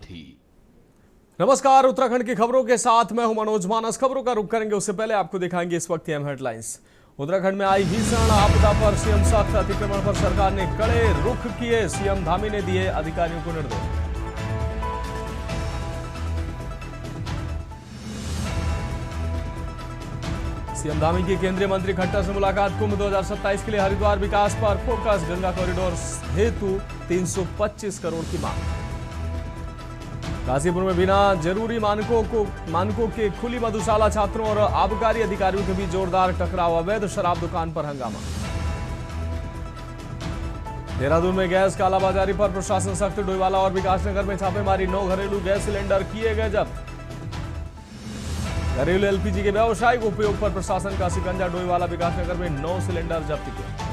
सारथी। नमस्कार, उत्तराखंड की खबरों के साथ मैं हूं मनोज मानस। खबरों का रुख करेंगे उससे पहले आपको दिखाएंगे इस वक्त की अहम हेडलाइंस। उत्तराखंड में आई भीषण आपदा पर सीएम सख्त, अतिक्रमण पर सरकार ने कड़े रुख किए, सीएम धामी ने दिए अधिकारियों को निर्देश। सीएम धामी की केंद्रीय मंत्री खट्टर से मुलाकात, कुंभ 2027 के लिए हरिद्वार विकास पर फोकस, गंगा कॉरिडोर हेतु 325 करोड़ की मांग। गाजीपुर में बिना जरूरी मानकों के खुली मधुशाला, छात्रों और आबकारी अधिकारियों के बीच जोरदार टकराव, अवैध शराब दुकान पर हंगामा। देहरादून में गैस कालाबाजारी पर प्रशासन सख्त, डोईवाला और विकासनगर में छापेमारी, 9 घरेलू गैस सिलेंडर किए गए जब्त। घरेलू एलपीजी के व्यावसायिक उपयोग पर प्रशासन का शिकंजा, डोईवाला विकासनगर में 9 सिलेंडर जब्त किए।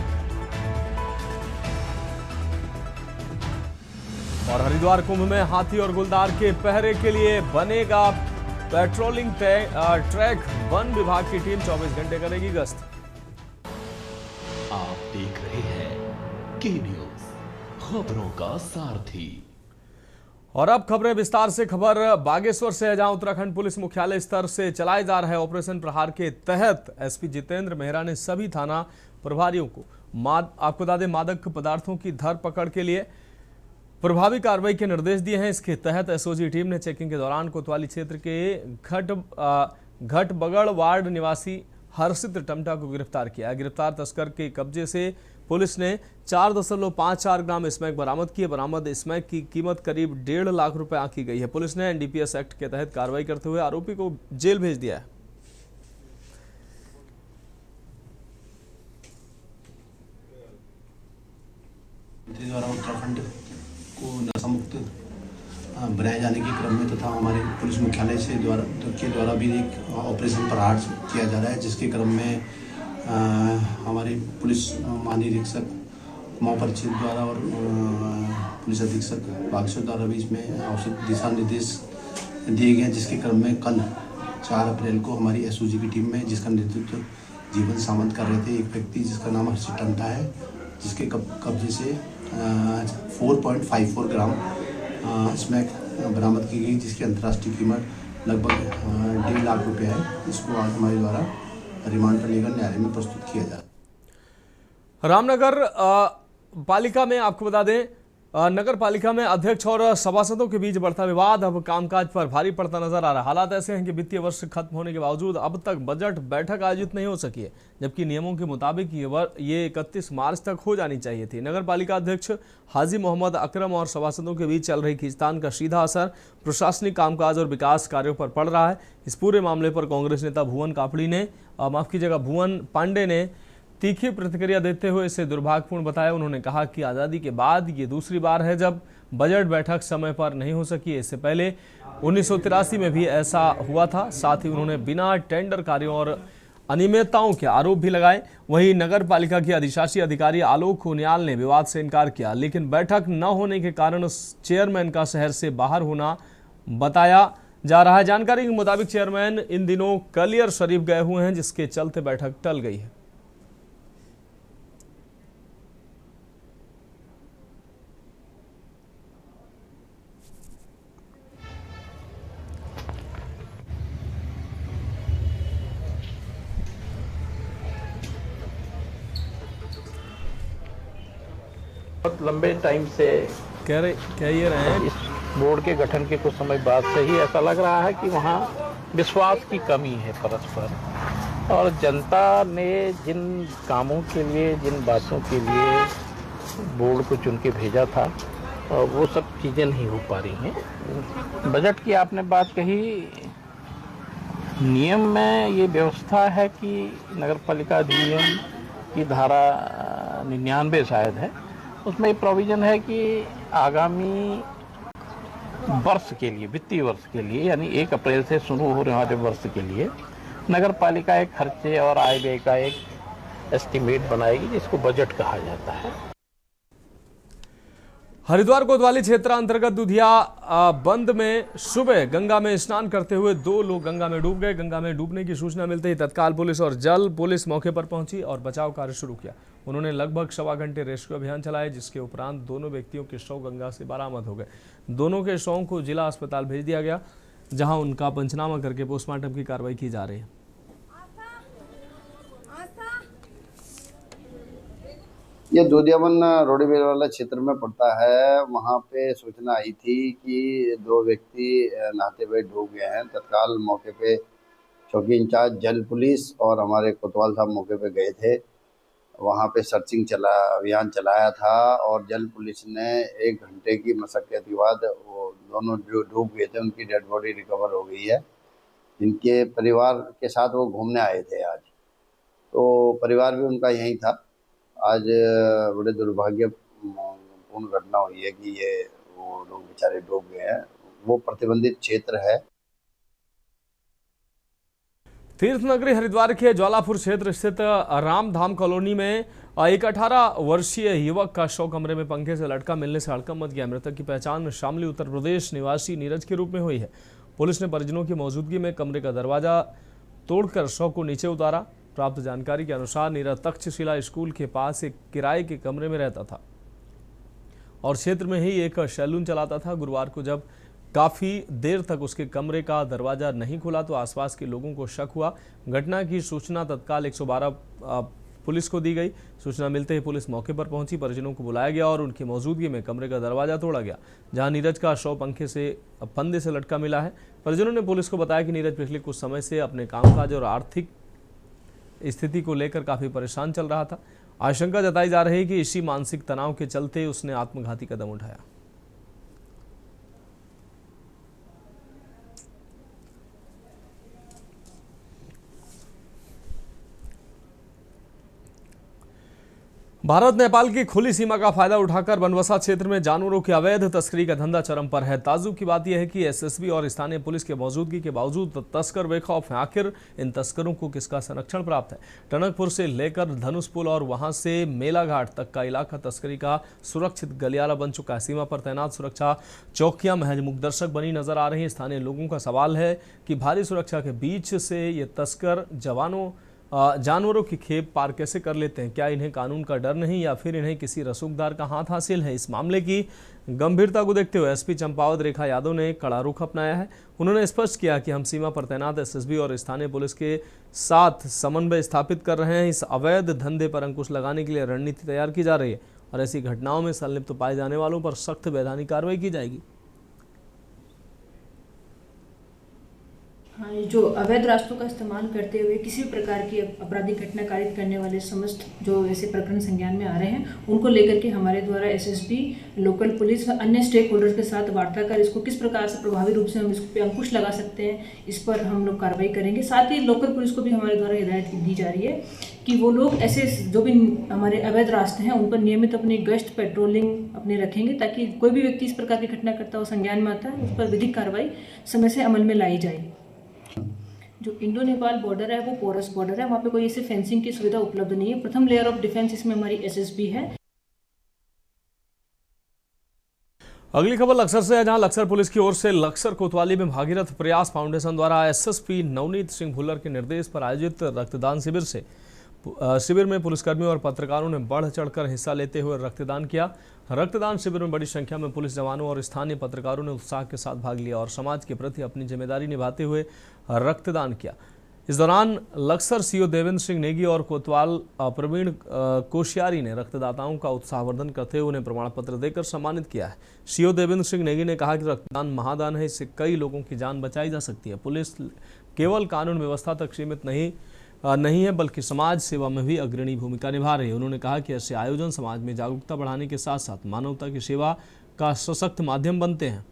और हरिद्वार कुंभ में हाथी और गुलदार के पहरे के लिए बनेगा पेट्रोलिंग ट्रैक, वन विभाग की टीम 24 घंटे करेगी गश्त। आप देख रहे हैं के न्यूज, खबरों का सारथी। और अब खबरें विस्तार से। खबर बागेश्वर से है, जहां उत्तराखंड पुलिस मुख्यालय स्तर से चलाए जा रहे ऑपरेशन प्रहार के तहत एसपी जितेंद्र मेहरा ने सभी थाना प्रभारियों को आपको बता दें मादक पदार्थों की धरपकड़ के लिए प्रभावी कार्रवाई के निर्देश दिए हैं। इसके तहत एसओजी टीम ने चेकिंग के दौरान कोतवाली क्षेत्र के घटबगड़ वार्ड निवासी हर्षित टमटा को गिरफ्तार किया। गिरफ्तार तस्कर के कब्जे से पुलिस ने 4.54 ग्राम स्मैक बरामद किए। बरामद स्मैक की कीमत करीब 1.5 लाख रुपए आंकी गई है। पुलिस ने एनडीपीएस एक्ट के तहत कार्रवाई करते हुए आरोपी को जेल भेज दिया है। उत्तराखंड को नशा मुक्त बनाए जाने के क्रम में तथा हमारे पुलिस मुख्यालय से द्वारा भी एक ऑपरेशन प्रहार किया जा रहा है, जिसके क्रम में हमारे पुलिस महानिरीक्षक कुमाऊं परिक्षेत्र द्वारा और पुलिस अधीक्षक बागेश्वर द्वारा भी इसमें आवश्यक दिशा निर्देश दिए गए हैं। जिसके क्रम में कल 4 अप्रैल को हमारी एसओजी की टीम में, जिसका नेतृत्व जीवन सामंत कर रहे थे, एक व्यक्ति जिसका नाम हर्षित टमटा है, जिसके कब्जे से 4.54 ग्राम स्मैक बरामद की गई, जिसकी अंतर्राष्ट्रीय कीमत लगभग 1.5 लाख रुपए है। इसको आज हमारे द्वारा रिमांड पर लेकर न्यायालय में प्रस्तुत किया जा रहा है। रामनगर पालिका में आपको बता दें, नगर पालिका में अध्यक्ष और सभासदों के बीच बढ़ता विवाद अब कामकाज पर भारी पड़ता नजर आ रहा है। हालात ऐसे हैं कि वित्तीय वर्ष खत्म होने के बावजूद अब तक बजट बैठक आयोजित नहीं हो सकी है, जबकि नियमों के मुताबिक ये 31 मार्च तक हो जानी चाहिए थी। नगर पालिका अध्यक्ष हाजी मोहम्मद अकरम और सभासदों के बीच चल रही खींचतान का सीधा असर प्रशासनिक कामकाज और विकास कार्यों पर पड़ रहा है। इस पूरे मामले पर कांग्रेस नेता भुवन पांडे ने तीखी प्रतिक्रिया देते हुए इसे दुर्भाग्यपूर्ण बताया। उन्होंने कहा कि आज़ादी के बाद ये दूसरी बार है जब बजट बैठक समय पर नहीं हो सकी। इससे पहले 1983 में भी ऐसा हुआ था। साथ ही उन्होंने बिना टेंडर कार्यों और अनियमितताओं के आरोप भी लगाए। वहीं नगर पालिका के अधिशासी अधिकारी आलोक उनियाल ने विवाद से इनकार किया, लेकिन बैठक न होने के कारण चेयरमैन का शहर से बाहर होना बताया जा रहा है। जानकारी के मुताबिक चेयरमैन इन दिनों कलियर शरीफ गए हुए हैं, जिसके चलते बैठक टल गई है। बहुत लंबे टाइम से कह ये रहे हैं इस बोर्ड के गठन के कुछ समय बाद से ही ऐसा लग रहा है कि वहाँ विश्वास की कमी है परस्पर, और जनता ने जिन कामों के लिए, जिन बातों के लिए बोर्ड को चुन के भेजा था, वो सब चीज़ें नहीं हो पा रही हैं। बजट की आपने बात कही, नियम में ये व्यवस्था है कि नगरपालिका अधिनियम की धारा 99 शायद है, उसमें प्रोविज़न है कि आगामी वर्ष के लिए, वित्तीय वर्ष के लिए, यानी 1 अप्रैल से शुरू हो रहे वाले वर्ष के लिए नगर पालिका एक खर्चे और आय व्यय का एक एस्टीमेट बनाएगी, जिसको बजट कहा जाता है। हरिद्वार कोतवाली क्षेत्र अंतर्गत दुधिया बंद में सुबह गंगा में स्नान करते हुए 2 लोग गंगा में डूब गए। गंगा में डूबने की सूचना मिलते ही तत्काल पुलिस और जल पुलिस मौके पर पहुंची और बचाव कार्य शुरू किया। उन्होंने लगभग सवा घंटे रेस्क्यू अभियान चलाया, जिसके उपरांत दोनों व्यक्तियों के शव गंगा से बरामद हो गए। दोनों के शवों को जिला अस्पताल भेज दिया गया, जहां उनका पंचनामा करके पोस्टमार्टम की कार्रवाई की जा रही है। ये दूधियाबंद रोडीबेल वाला क्षेत्र में पड़ता है। वहाँ पे सूचना आई थी कि 2 व्यक्ति नहाते हुए डूब गए हैं। तत्काल मौके पे चौकी इंचार्ज जल पुलिस और हमारे कोतवाल साहब मौके पे गए थे। वहाँ पे सर्चिंग अभियान चलाया था और जल पुलिस ने 1 घंटे की मशक्कत के बाद वो दोनों जो डूब गए थे उनकी डेड बॉडी रिकवर हो गई है। इनके परिवार के साथ वो घूमने आए थे आज, तो परिवार भी उनका यहीं था। आज बड़े दुर्भाग्यपूर्ण घटना हुई है कि ये वो लोग बेचारे डूब गए हैं। वो प्रतिबंधित क्षेत्र है। तीर्थ नगरी हरिद्वार के ज्वालापुर क्षेत्र स्थित रामधाम कॉलोनी में एक 18 वर्षीय युवक का शव कमरे में पंखे से लटका मिलने से हड़कंप मच गया। मृतक की पहचान शामली उत्तर प्रदेश निवासी नीरज के रूप में हुई है। पुलिस ने परिजनों की मौजूदगी में कमरे का दरवाजा तोड़कर शव को नीचे उतारा। प्राप्त जानकारी के अनुसार नीरज तक्षशिला स्कूल के पास एक किराए के कमरे में रहता था और क्षेत्र में ही एक सैलून चलाता था। गुरुवार को जब काफी देर तक उसके कमरे का दरवाजा नहीं खुला तो आसपास के लोगों को शक हुआ। घटना की सूचना तत्काल 112 पुलिस को दी गई। सूचना मिलते ही पुलिस मौके पर पहुंची, परिजनों को बुलाया गया और उनकी मौजूदगी में कमरे का दरवाजा तोड़ा गया, जहां नीरज का शव पंखे से फंदे से लटका मिला है। परिजनों ने पुलिस को बताया कि नीरज पिछले कुछ समय से अपने कामकाज और आर्थिक स्थिति को लेकर काफी परेशान चल रहा था। आशंका जताई जा रही है कि इसी मानसिक तनाव के चलते उसने आत्मघाती कदम उठाया। भारत नेपाल की खुली सीमा का फायदा उठाकर बनबसा क्षेत्र में जानवरों की अवैध तस्करी का धंधा चरम पर है। ताज्जुब की बात यह है कि एसएसबी और स्थानीय पुलिस के मौजूदगी के बावजूद तस्कर बेखौफ हैं। आखिर इन तस्करों को किसका संरक्षण प्राप्त है? टनकपुर से लेकर धनुष पुल और वहां से मेला घाट तक का इलाका तस्करी का सुरक्षित गलियारा बन चुका है। सीमा पर तैनात सुरक्षा चौकियां महज मुखदर्शक बनी नजर आ रही हैं। स्थानीय लोगों का सवाल है कि भारी सुरक्षा के बीच से ये तस्कर जानवरों की खेप पार कैसे कर लेते हैं? क्या इन्हें कानून का डर नहीं या फिर इन्हें किसी रसूखदार का हाथ हासिल है? इस मामले की गंभीरता को देखते हुए एसपी चंपावत रेखा यादव ने कड़ा रुख अपनाया है। उन्होंने स्पष्ट किया कि हम सीमा पर तैनात एसएसबी और स्थानीय पुलिस के साथ समन्वय स्थापित कर रहे हैं। इस अवैध धंधे पर अंकुश लगाने के लिए रणनीति तैयार की जा रही है और ऐसी घटनाओं में संलिप्त पाए जाने वालों पर सख्त वैधानिक कार्रवाई की जाएगी। हाँ, जो अवैध रास्तों का इस्तेमाल करते हुए किसी भी प्रकार की आपराधिक घटना कारित करने वाले समस्त जो ऐसे प्रकरण संज्ञान में आ रहे हैं, उनको लेकर के हमारे द्वारा एसएसबी, लोकल पुलिस व अन्य स्टेक होल्डर्स के साथ वार्ता कर इसको किस प्रकार से प्रभावी रूप से हम इस पर अंकुश लगा सकते हैं, इस पर हम लोग कार्रवाई करेंगे। साथ ही लोकल पुलिस को भी हमारे द्वारा हिदायत दी जा रही है कि वो लोग ऐसे जो भी हमारे अवैध रास्ते हैं उन पर नियमित अपनी गश्त पेट्रोलिंग अपने रखेंगे, ताकि कोई भी व्यक्ति इस प्रकार की घटना करता हो संज्ञान में आता है उस पर विधिक कार्रवाई समय से अमल में लाई जाए। जो इंडो नेपाल बॉर्डर है वो पोरस बॉर्डर है, वहाँ पे कोई ऐसे फेंसिंग की सुविधा उपलब्ध नहीं है। प्रथम लेयर ऑफ डिफेंस इसमें हमारी एसएसबी है। अगली खबर लक्सर से है, जहां लक्सर पुलिस की ओर से लक्सर कोतवाली में भागीरथ प्रयास फाउंडेशन द्वारा एसएसपी नवनीत सिंह भुल्लर के निर्देश पर आयोजित रक्तदान शिविर में पुलिसकर्मियों और पत्रकारों ने बढ़ चढ़कर हिस्सा लेते हुए रक्तदान किया। रक्तदान शिविर में बड़ी संख्या में पुलिस जवानों और स्थानीय पत्रकारों ने उत्साह के साथ भाग लिया और समाज के प्रति अपनी जिम्मेदारी निभाते हुए रक्तदान किया। इस दौरान लक्सर सीओ देवेंद्र सिंह नेगी और कोतवाल प्रवीण कोश्यारी ने रक्तदाताओं का उत्साहवर्धन करते हुए उन्हें प्रमाण पत्र देकर सम्मानित किया है। सीओ देवेंद्र सिंह नेगी ने कहा कि रक्तदान महादान है, इससे कई लोगों की जान बचाई जा सकती है। पुलिस केवल कानून व्यवस्था तक सीमित नहीं है बल्कि समाज सेवा में भी अग्रणी भूमिका निभा रही है। उन्होंने कहा कि ऐसे आयोजन समाज में जागरूकता बढ़ाने के साथ साथ मानवता की सेवा का सशक्त माध्यम बनते हैं।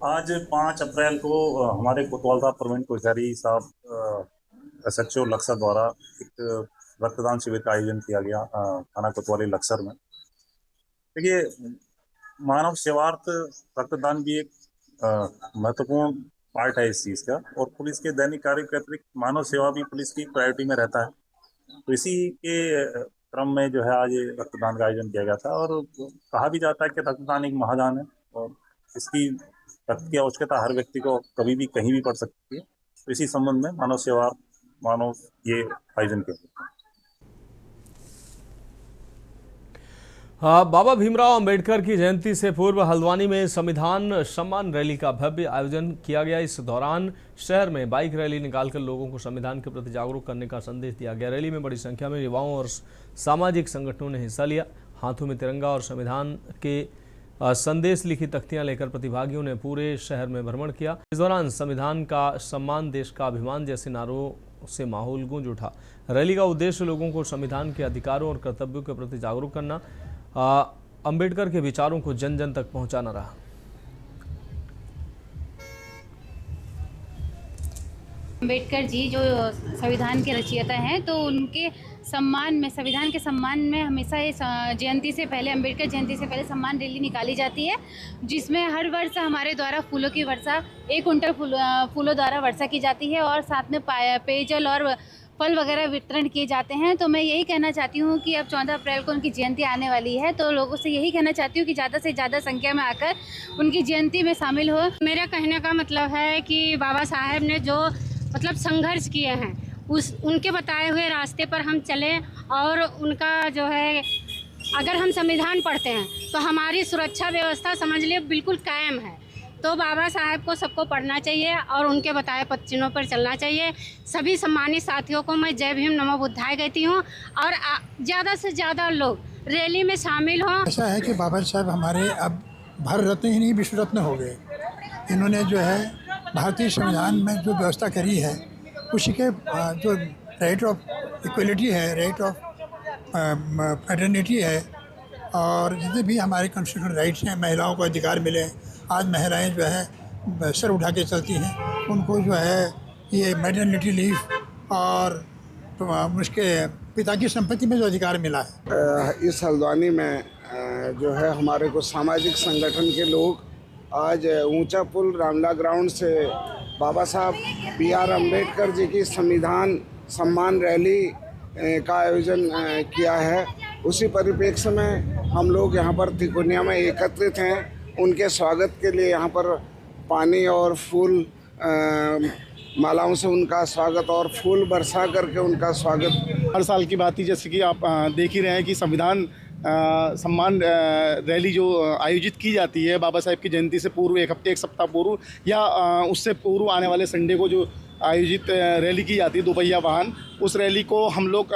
आज 5 अप्रैल को हमारे कोतवाल साहब प्रवीण कोश्यारी साहब एसएचओ लक्सर द्वारा एक रक्तदान शिविर का आयोजन किया गया थाना कोतवाली लक्सर में। देखिए, मानव सेवार्थ रक्तदान भी एक महत्वपूर्ण पार्ट है इस चीज़ का, और पुलिस के दैनिक कार्य के अतिरिक्त मानव सेवा भी पुलिस की प्रायोरिटी में रहता है। तो इसी के क्रम में जो है आज ये रक्तदान का आयोजन किया गया था। और कहा भी जाता है कि रक्तदान एक महादान है और इसकी रक्त की आवश्यकता हर व्यक्ति को कभी भी कहीं भी पड़ सकती है। तो इसी संबंध में मानव सेवा मानव ये आयोजन किया गया। बाबा भीमराव अंबेडकर की जयंती से पूर्व हल्द्वानी में संविधान सम्मान रैली का भव्य आयोजन किया गया। इस दौरान शहर में बाइक रैली निकालकर लोगों को संविधान के प्रति जागरूक करने का संदेश दिया गया। रैली में बड़ी संख्या में युवाओं और सामाजिक संगठनों ने हिस्सा लिया। हाथों में तिरंगा और संविधान के संदेश लिखी तख्तियां लेकर प्रतिभागियों ने पूरे शहर में भ्रमण किया। इस दौरान संविधान का सम्मान, देश का अभिमान जैसे नारों से माहौल गूंज उठा। रैली का उद्देश्य लोगों को संविधान के अधिकारों और कर्तव्यों के प्रति जागरूक करना, अंबेडकर के विचारों को जन जन तक पहुंचाना रहा। अंबेडकर जी जो संविधान के रचयिता हैं, तो उनके सम्मान में, संविधान के सम्मान में हमेशा ये जयंती से पहले, अंबेडकर जयंती से पहले सम्मान रैली निकाली जाती है, जिसमें हर वर्ष हमारे द्वारा फूलों की वर्षा, 1 कुंटल फूलों द्वारा वर्षा की जाती है और साथ में पेयजल और फल वगैरह वितरण किए जाते हैं। तो मैं यही कहना चाहती हूँ कि अब 14 अप्रैल को उनकी जयंती आने वाली है, तो लोगों से यही कहना चाहती हूँ कि ज़्यादा से ज़्यादा संख्या में आकर उनकी जयंती में शामिल हो। मेरा कहने का मतलब है कि बाबा साहेब ने जो मतलब संघर्ष किए हैं, उनके बताए हुए रास्ते पर हम चलें और उनका जो है, अगर हम संविधान पढ़ते हैं तो हमारी सुरक्षा व्यवस्था समझ लिए बिल्कुल कायम है। तो बाबा साहेब को सबको पढ़ना चाहिए और उनके बताए पथ चिन्हों पर चलना चाहिए। सभी सम्मानित साथियों को मैं जय भीम नमो बुद्धाय कहती हूँ और ज़्यादा से ज़्यादा लोग रैली में शामिल हों। ऐसा है कि बाबा साहेब हमारे अब भारत रत्न ही नहीं, विश्व रत्न हो गए। इन्होंने जो है भारतीय संविधान में जो व्यवस्था करी है, उसी के जो राइट ऑफ इक्वलिटी है, राइट ऑफ फ्रेटर्निटी है और जितने भी हमारे कॉन्स्टिट्यूशनल राइट्स हैं, महिलाओं को अधिकार मिले। आज महिलाएं जो है सर उठा के चलती हैं, उनको जो है ये मैटरनिटी लीव और उसके पिता की संपत्ति में जो अधिकार मिला है। इस हल्द्वानी में जो है हमारे को सामाजिक संगठन के लोग आज ऊंचा पुल रामला ग्राउंड से बाबा साहब B.R. अम्बेडकर जी की संविधान सम्मान रैली का आयोजन किया है। उसी परिप्रेक्ष्य में हम लोग यहाँ पर तिकोनिया में एकत्रित हैं। उनके स्वागत के लिए यहाँ पर पानी और फूल मालाओं से उनका स्वागत और फूल बरसा करके उनका स्वागत। हर साल की बात ही, जैसे कि आप देख ही रहे हैं कि संविधान सम्मान रैली जो आयोजित की जाती है बाबा साहेब की जयंती से पूर्व, 1 हफ्ते 1 सप्ताह पूर्व या उससे पूर्व आने वाले संडे को जो आयोजित रैली की जाती है, 2 पहिया वाहन, उस रैली को हम लोग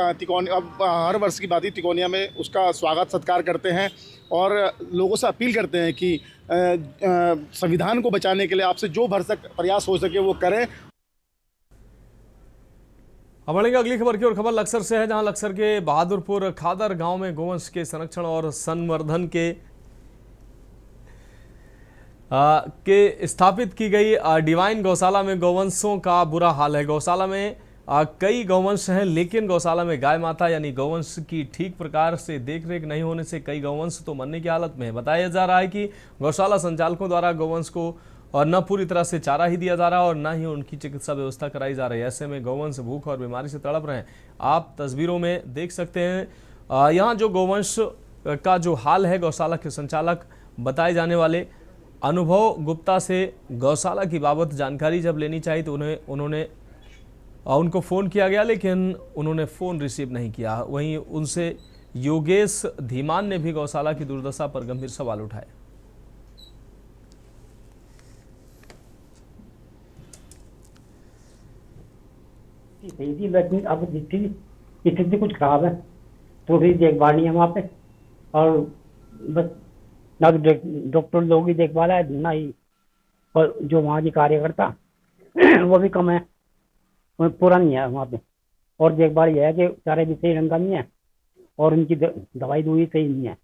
हर वर्ष की बात ही तिकोनिया में उसका स्वागत सत्कार करते हैं और लोगों से अपील करते हैं कि संविधान को बचाने के लिए आपसे जो भरसक प्रयास हो सके वो करें। अब बढ़ेंगे अगली खबर की और। खबर लक्सर से है, जहां लक्सर के बहादुरपुर खादर गांव में गोवंश के संरक्षण और संवर्धन के स्थापित की गई डिवाइन गौशाला में गौवंशों का बुरा हाल है। गौशाला में कई गौवंश हैं, लेकिन गौशाला में गाय माता यानी गौवंश की ठीक प्रकार से देखरेख नहीं होने से कई गौवंश तो मरने की हालत में है। बताया जा रहा है कि गौशाला संचालकों द्वारा गौवंश को और न पूरी तरह से चारा ही दिया जा रहा है और न ही उनकी चिकित्सा व्यवस्था कराई जा रही है। ऐसे में गौवंश भूख और बीमारी से तड़प रहे हैं। आप तस्वीरों में देख सकते हैं यहाँ जो गौवंश का जो हाल है। गौशाला के संचालक बताए जाने वाले अनुभव गुप्ता से गौशाला की बाबत जानकारी जब लेनी चाहिए तो उनको फ़ोन किया गया, लेकिन उन्होंने फ़ोन रिसीव नहीं किया। वहीं उनसे योगेश धीमान ने भी गौशाला की दुर्दशा पर गंभीर सवाल उठाए। अब स्थिति कुछ खराब है तो भी देखभाल नहीं है वहाँ पे, और बस ना डॉक्टर लोग ही देखभाल है ना ही, और जो वहाँ की कार्यकर्ता वो भी कम है, पूरा नहीं है वहाँ पे। और देखभाल यह है कि चारे भी सही ढंग का नहीं है और उनकी दवाई दूई सही नहीं है,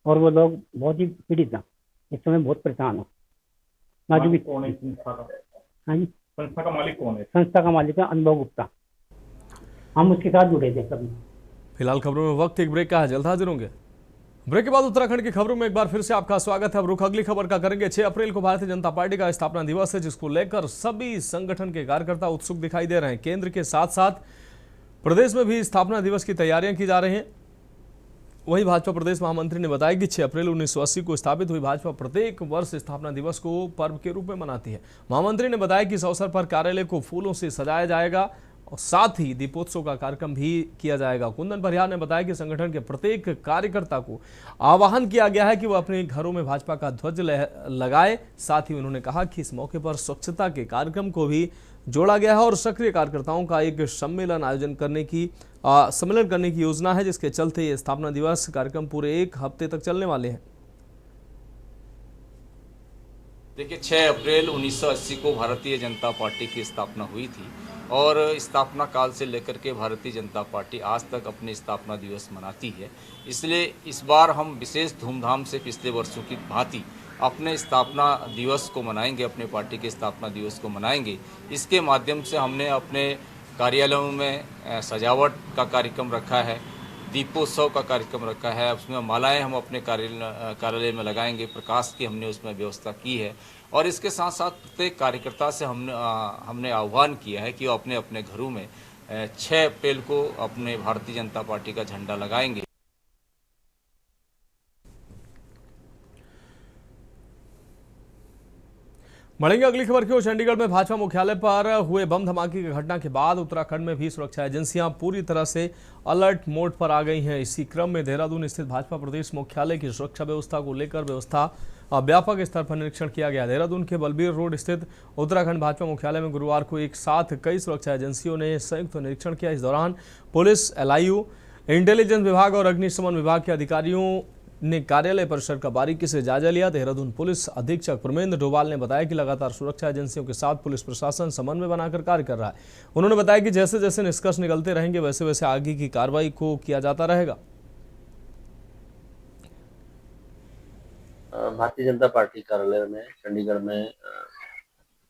और वो लोग बहुत ही पीड़ित हैं, इस समय बहुत परेशान है। ना जो भी हाँ जी, संस्था का मालिक कौन है? संस्था का मालिक है अनुभव गुप्ता, हम उसके साथ जुड़े थे कभी। फिलहाल खबरों में वक्त एक ब्रेक का है, जल्द हाजिर होंगे। ब्रेक के बाद उत्तराखंड की खबरों में एक बार फिर से आपका स्वागत है। अब रुख अगली खबर का करेंगे। 6 अप्रैल को भारतीय जनता पार्टी का स्थापना दिवस है, जिसको लेकर सभी संगठन के कार्यकर्ता उत्सुक दिखाई दे रहे हैं। केंद्र के साथ साथ प्रदेश में भी स्थापना दिवस की तैयारियां की जा रही हैं। वहीं भाजपा प्रदेश महामंत्री ने बताया कि 6 अप्रैल 1980 को स्थापित हुई भाजपा प्रत्येक वर्ष स्थापना दिवस को पर्व के रूप में मनाती है। महामंत्री ने बताया कि इस अवसर पर कार्यालय को फूलों से सजाया जाएगा और साथ ही दीपोत्सव का कार्यक्रम भी किया जाएगा। कुंदन परिहार ने बताया कि संगठन के प्रत्येक कार्यकर्ता को आह्वान किया गया है कि वह अपने घरों में भाजपा का ध्वज लगाए। साथ ही उन्होंने कहा कि इस मौके पर स्वच्छता के कार्यक्रम को भी जोड़ा गया है और सक्रिय कार्यकर्ताओं का एक सम्मेलन करने की योजना है, जिसके चलते ये स्थापना दिवस कार्यक्रम पूरे 1 हफ्ते तक चलने वाले हैं। देखिए, 6 अप्रैल 1980 को भारतीय जनता पार्टी की स्थापना हुई थी और स्थापना काल से लेकर के भारतीय जनता पार्टी आज तक अपने स्थापना दिवस मनाती है। इसलिए इस बार हम विशेष धूमधाम से पिछले वर्षों की भांति अपने स्थापना दिवस को मनाएंगे, अपने पार्टी के स्थापना दिवस को मनाएंगे। इसके माध्यम से हमने अपने कार्यालयों में सजावट का कार्यक्रम रखा है, दीपोत्सव का कार्यक्रम रखा है, उसमें मालाएं हम अपने कार्यालय में लगाएंगे, प्रकाश की हमने उसमें व्यवस्था की है। और इसके साथ साथ प्रत्येक कार्यकर्ता से हमने आह्वान किया है कि वो अपने अपने घरों में 6 अप्रैल को अपने भारतीय जनता पार्टी का झंडा लगाएंगे। बढ़ेंगे अगली खबर की ओर। चंडीगढ़ में भाजपा मुख्यालय पर हुए बम धमाके की घटना के बाद उत्तराखंड में भी सुरक्षा एजेंसियां पूरी तरह से अलर्ट मोड पर आ गई हैं। इसी क्रम में देहरादून स्थित भाजपा प्रदेश मुख्यालय की सुरक्षा व्यवस्था को लेकर व्यापक स्तर पर निरीक्षण किया गया। देहरादून के बलबीर रोड स्थित उत्तराखंड भाजपा मुख्यालय में गुरुवार को एक साथ कई सुरक्षा एजेंसियों ने संयुक्त निरीक्षण किया। इस दौरान पुलिस, LIU, इंटेलिजेंस विभाग और अग्निशमन विभाग के अधिकारियों ने कार्यालय परिसर का बारीकी से जायजा लिया। देहरादून पुलिस अधीक्षक परमेंद्र डोभाल ने बताया कि लगातार सुरक्षा एजेंसियों के साथ पुलिस प्रशासन समन्वय बनाकर कार्य कर रहा है। उन्होंने बताया कि जैसे जैसे निष्कर्ष निकलते रहेंगे वैसे वैसे आगे की कार्रवाई को किया जाता रहेगा। भारतीय जनता पार्टी कार्यालय में चंडीगढ़ में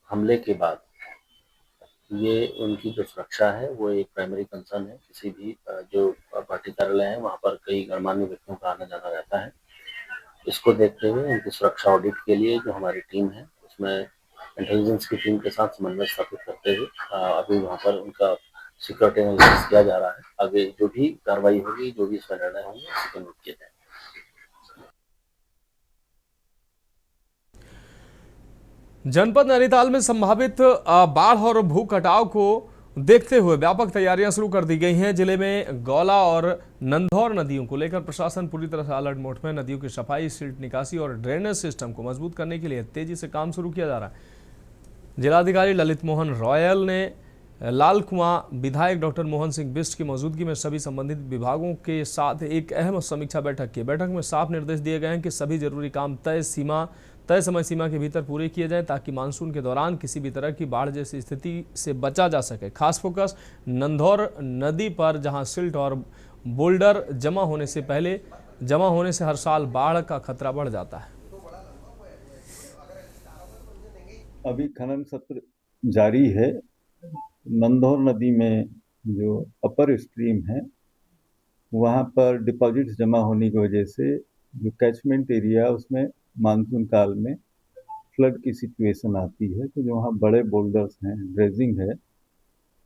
हमले के बाद ये उनकी जो सुरक्षा है वो एक प्राइमरी कंसर्न है। किसी भी जो पार्टी कार्यालय है वहाँ पर कई गणमान्य व्यक्तियों का आना जाना रहता है। इसको देखते हुए उनकी सुरक्षा ऑडिट के लिए जो हमारी टीम है उसमें इंटेलिजेंस की टीम के साथ समन्वय स्थापित करते हुए अभी वहाँ पर उनका सिक्योरिटी एनालिसिस किया जा रहा है। आगे जो भी कार्रवाई होगी, जो भी इसका निर्णय होंगे उसको नोट किया जाएगा। जनपद नैनीताल में संभावित बाढ़ और भू कटाव को देखते हुए व्यापक तैयारियां शुरू कर दी गई हैं। जिले में गौला और नंधौर नदियों को लेकर प्रशासन पूरी तरह से अलर्ट मोड में। नदियों की सफाई, सिल्ट निकासी और ड्रेनेज सिस्टम को मजबूत करने के लिए तेजी से काम शुरू किया जा रहा है। जिलाधिकारी ललित मोहन रॉयल ने लाल कुआं विधायक डॉक्टर मोहन सिंह बिष्ट की मौजूदगी में सभी संबंधित विभागों के साथ एक अहम समीक्षा बैठक की। बैठक में साफ निर्देश दिए गए हैं कि सभी जरूरी काम तय समय सीमा के भीतर पूरे किए जाएं ताकि मानसून के दौरान किसी भी तरह की बाढ़ जैसी स्थिति से बचा जा सके। खास फोकस नंधौर नदी पर, जहां सिल्ट और बोल्डर जमा होने से हर साल बाढ़ का खतरा बढ़ जाता है। अभी खनन सत्र जारी है। नंधौर नदी में जो अपर स्ट्रीम है वहाँ पर डिपॉजिट्स जमा होने की वजह से जो कैचमेंट एरिया उसमें मानसून काल में फ्लड की सिचुएशन आती है। तो जो वहाँ बड़े बोल्डर्स हैं, ड्रेजिंग है,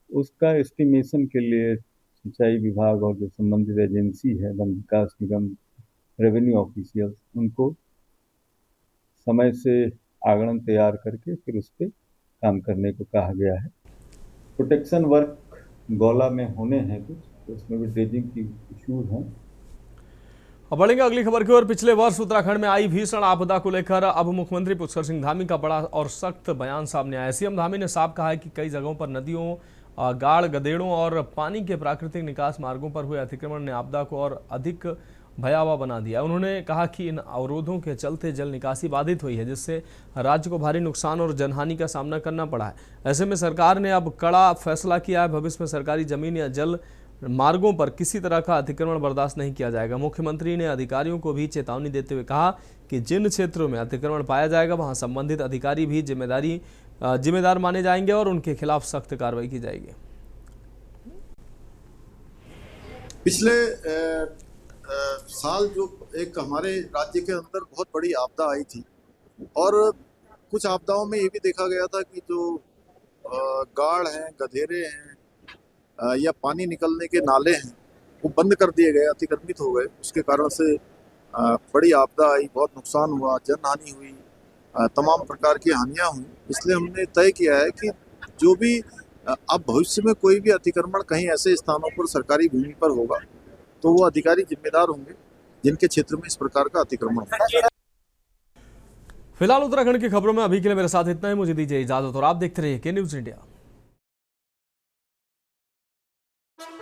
उसका एस्टिमेशन के लिए सिंचाई विभाग और जो संबंधित एजेंसी है, वन विकास निगम, रेवेन्यू ऑफिशियल्स, उनको समय से आगणन तैयार करके फिर उस पर काम करने को कहा गया है। प्रोटेक्शन वर्क गौला में होने हैं कुछ, तो उसमें भी ड्रेजिंग की इश्यूज हैं। अब बढ़ेंगे अगली खबर की ओर। पिछले वर्ष उत्तराखंड में आई भीषण आपदा को लेकर अब मुख्यमंत्री पुष्कर सिंह धामी का बड़ा और सख्त बयान सामने आया। सीएम धामी ने साफ कहा है कि कई जगहों पर नदियों, गाड़, गदेड़ों और पानी के प्राकृतिक निकास मार्गों पर हुए अतिक्रमण ने आपदा को और अधिक भयावह बना दिया। उन्होंने कहा कि इन अवरोधों के चलते जल निकासी बाधित हुई है, जिससे राज्य को भारी नुकसान और जनहानि का सामना करना पड़ा है। ऐसे में सरकार ने अब कड़ा फैसला किया है। भविष्य में सरकारी जमीन या जल मार्गों पर किसी तरह का अतिक्रमण बर्दाश्त नहीं किया जाएगा। मुख्यमंत्री ने अधिकारियों को भी चेतावनी देते हुए कहा कि जिन क्षेत्रों में अतिक्रमण पाया जाएगा वहां संबंधित अधिकारी भी जिम्मेदार माने जाएंगे और उनके खिलाफ सख्त कार्रवाई की जाएगी। पिछले साल जो एक हमारे राज्य के अंदर बहुत बड़ी आपदा आई थी और कुछ आपदाओं में ये भी देखा गया था कि जो गाड़ हैं, गधेरे हैं, या पानी निकलने के नाले हैं वो बंद कर दिए गए, अतिक्रमित हो गए। उसके कारण से बड़ी आपदा आई, बहुत नुकसान हुआ, जनहानि हुई, तमाम प्रकार की हानियां हुई। इसलिए हमने तय किया है कि जो भी अब भविष्य में कोई भी अतिक्रमण कहीं ऐसे स्थानों पर सरकारी भूमि पर होगा तो वो अधिकारी जिम्मेदार होंगे जिनके क्षेत्र में इस प्रकार का अतिक्रमण होगा। फिलहाल उत्तराखंड की खबरों में अभी के लिए मेरे साथ इतना ही। मुझे दीजिए इजाजत और आप देखते रहिए के न्यूज़ इंडिया।